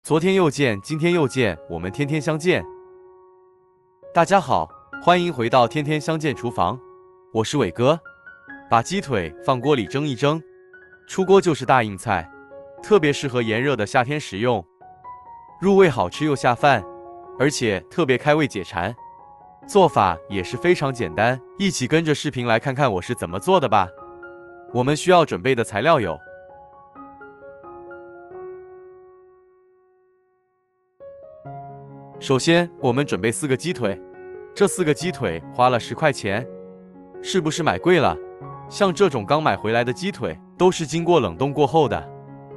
昨天又见，今天又见，我们天天相见。大家好，欢迎回到天天相见厨房，我是伟哥。把鸡腿放锅里蒸一蒸，出锅就是大硬菜，特别适合炎热的夏天食用，入味好吃又下饭，而且特别开胃解馋。做法也是非常简单，一起跟着视频来看看我是怎么做的吧。我们需要准备的材料有：首先，我们准备4个鸡腿，这4个鸡腿花了10块钱，是不是买贵了？像这种刚买回来的鸡腿，都是经过冷冻过后的，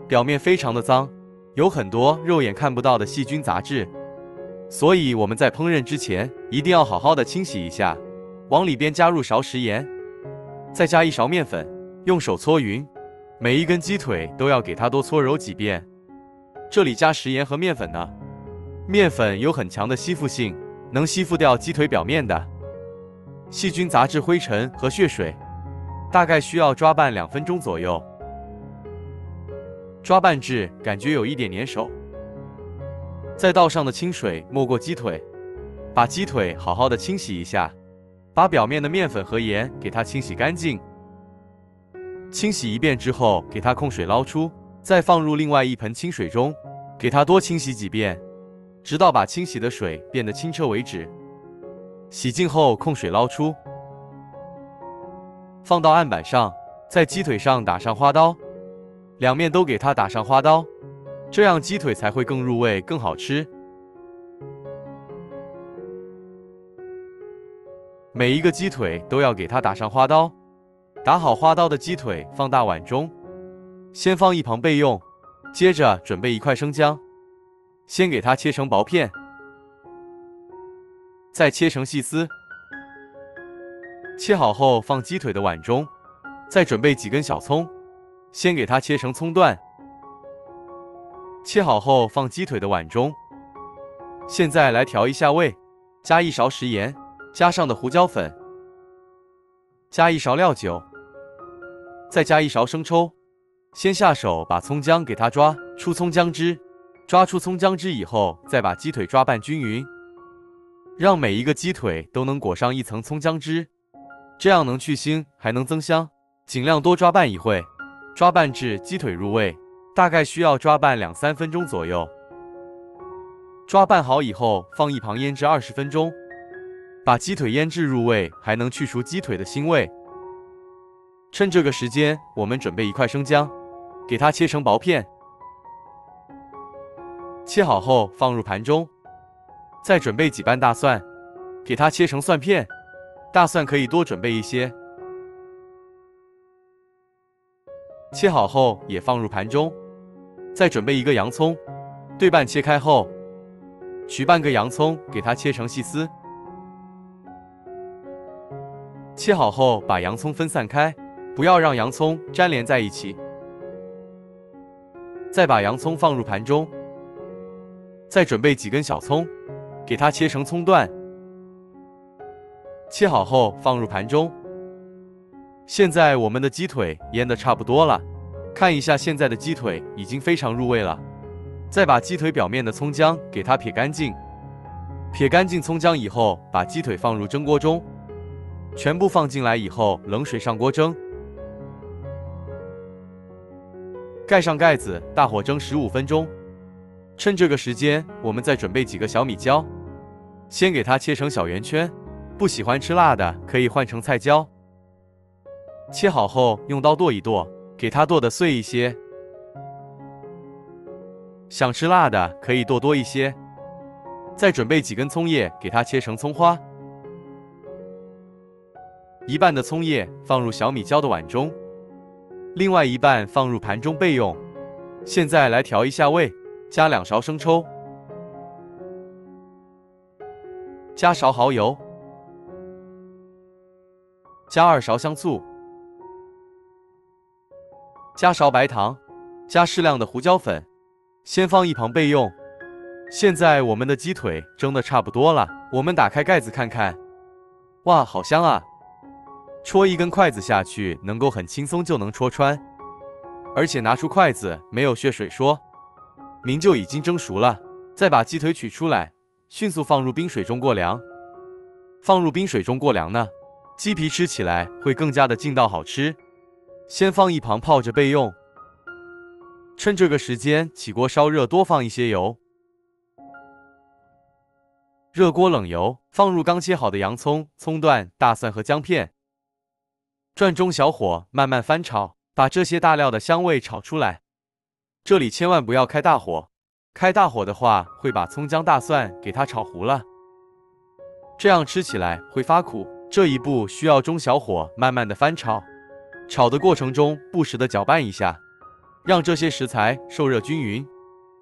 表面非常的脏，有很多肉眼看不到的细菌杂质，所以我们在烹饪之前一定要好好的清洗一下。往里边加入勺食盐，再加1勺面粉，用手搓匀，每一根鸡腿都要给它多搓揉几遍。这里加食盐和面粉呢，面粉有很强的吸附性，能吸附掉鸡腿表面的细菌、杂质、灰尘和血水，大概需要抓拌2分钟左右。抓拌至感觉有一点粘手，再倒上的清水没过鸡腿，把鸡腿好好的清洗一下，把表面的面粉和盐给它清洗干净。清洗一遍之后，给它控水捞出，再放入另外一盆清水中，给它多清洗几遍，直到把清洗的水变得清澈为止。洗净后控水捞出，放到案板上，在鸡腿上打上花刀，两面都给它打上花刀，这样鸡腿才会更入味、更好吃。每一个鸡腿都要给它打上花刀。打好花刀的鸡腿放大碗中，先放一旁备用。接着准备1块生姜，先给它切成薄片，再切成细丝。切好后放鸡腿的碗中，再准备几根小葱，先给它切成葱段。切好后放鸡腿的碗中。现在来调一下味，加1勺食盐，加上的胡椒粉，加1勺料酒，再加1勺生抽。先下手把葱姜给它抓出葱姜汁，抓出葱姜汁以后，再把鸡腿抓拌均匀，让每一个鸡腿都能裹上一层葱姜汁，这样能去腥还能增香。尽量多抓拌一会，抓拌至鸡腿入味，大概需要抓拌2-3分钟左右。抓拌好以后放一旁腌制20分钟，把鸡腿腌制入味，还能去除鸡腿的腥味。趁这个时间，我们准备1块生姜，给它切成薄片，切好后放入盘中。再准备几瓣大蒜，给它切成蒜片，大蒜可以多准备一些。切好后也放入盘中。再准备1个洋葱，对半切开后，取半个洋葱，给它切成细丝。切好后把洋葱分散开，不要让洋葱粘连在一起。再把洋葱放入盘中，再准备几根小葱，给它切成葱段。切好后放入盘中。现在我们的鸡腿腌得差不多了，看一下现在的鸡腿已经非常入味了。再把鸡腿表面的葱姜给它撇干净，撇干净葱姜以后，把鸡腿放入蒸锅中，全部放进来以后，冷水上锅蒸。盖上盖子，大火蒸15分钟。趁这个时间，我们再准备几个小米椒，先给它切成小圆圈，不喜欢吃辣的可以换成菜椒。切好后用刀剁一剁，给它剁得碎一些。想吃辣的可以剁多一些。再准备几根葱叶，给它切成葱花。一半的葱叶放入小米椒的碗中，另外一半放入盘中备用。现在来调一下味，加2勺生抽，加勺蚝油，加2勺香醋，加勺白糖，加适量的胡椒粉，先放一旁备用。现在我们的鸡腿蒸得差不多了，我们打开盖子看看，哇，好香啊！戳1根筷子下去，能够很轻松就能戳穿，而且拿出筷子没有血水说。明就已经蒸熟了。再把鸡腿取出来，迅速放入冰水中过凉。放入冰水中过凉呢，鸡皮吃起来会更加的劲道好吃。先放一旁泡着备用。趁这个时间起锅烧热，多放一些油。热锅冷油，放入刚切好的洋葱、葱段、大蒜和姜片，转中小火慢慢翻炒，把这些大料的香味炒出来。这里千万不要开大火，开大火的话会把葱姜大蒜给它炒糊了，这样吃起来会发苦。这一步需要中小火慢慢的翻炒，炒的过程中不时的搅拌一下，让这些食材受热均匀，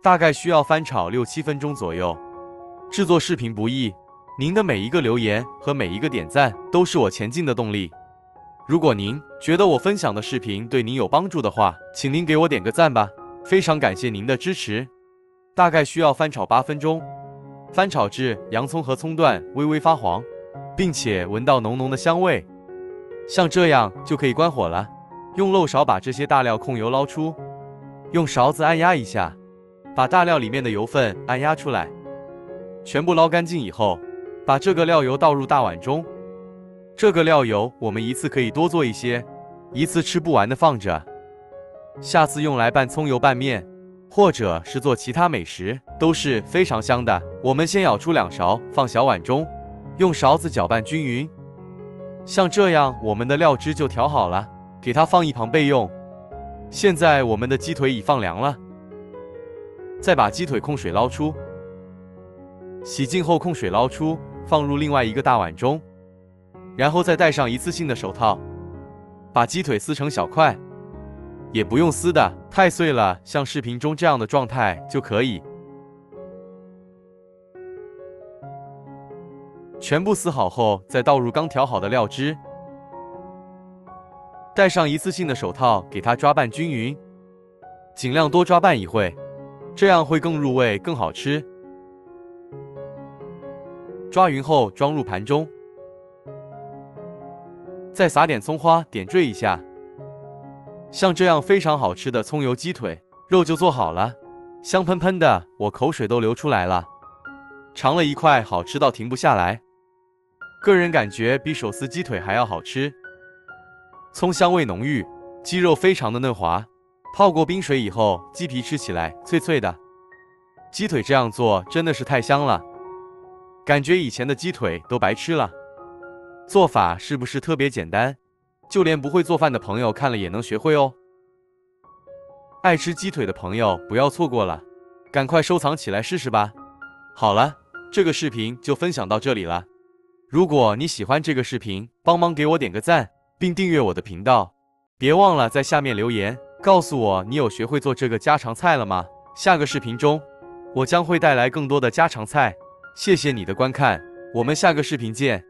大概需要翻炒6、7分钟左右。制作视频不易，您的每一个留言和每一个点赞都是我前进的动力。如果您觉得我分享的视频对您有帮助的话，请您给我点个赞吧，非常感谢您的支持。大概需要翻炒8分钟，翻炒至洋葱和葱段微微发黄，并且闻到浓浓的香味，像这样就可以关火了。用漏勺把这些大料控油捞出，用勺子按压一下，把大料里面的油分按压出来。全部捞干净以后，把这个料油倒入大碗中。这个料油我们一次可以多做一些，一次吃不完的放着，下次用来拌葱油拌面，或者是做其他美食，都是非常香的。我们先舀出2勺放小碗中，用勺子搅拌均匀。像这样我们的料汁就调好了，给它放一旁备用。现在我们的鸡腿已放凉了，再把鸡腿控水捞出。洗净后控水捞出，放入另外一个大碗中，然后再戴上一次性的手套，把鸡腿撕成小块，也不用撕的太碎了，像视频中这样的状态就可以。全部撕好后，再倒入刚调好的料汁，戴上一次性的手套，给它抓拌均匀，尽量多抓拌一会，这样会更入味，更好吃。抓匀后装入盘中，再撒点葱花点缀一下。像这样非常好吃的葱油鸡腿肉就做好了，香喷喷的，我口水都流出来了。尝了一块，好吃到停不下来，个人感觉比手撕鸡腿还要好吃。葱香味浓郁，鸡肉非常的嫩滑，泡过冰水以后，鸡皮吃起来脆脆的。鸡腿这样做真的是太香了，感觉以前的鸡腿都白吃了。做法是不是特别简单？就连不会做饭的朋友看了也能学会哦。爱吃鸡腿的朋友不要错过了，赶快收藏起来试试吧。好了，这个视频就分享到这里了。如果你喜欢这个视频，帮忙给我点个赞，并订阅我的频道。别忘了在下面留言，告诉我你有学会做这个家常菜了吗？下个视频中，我将会带来更多的家常菜。谢谢你的观看，我们下个视频见。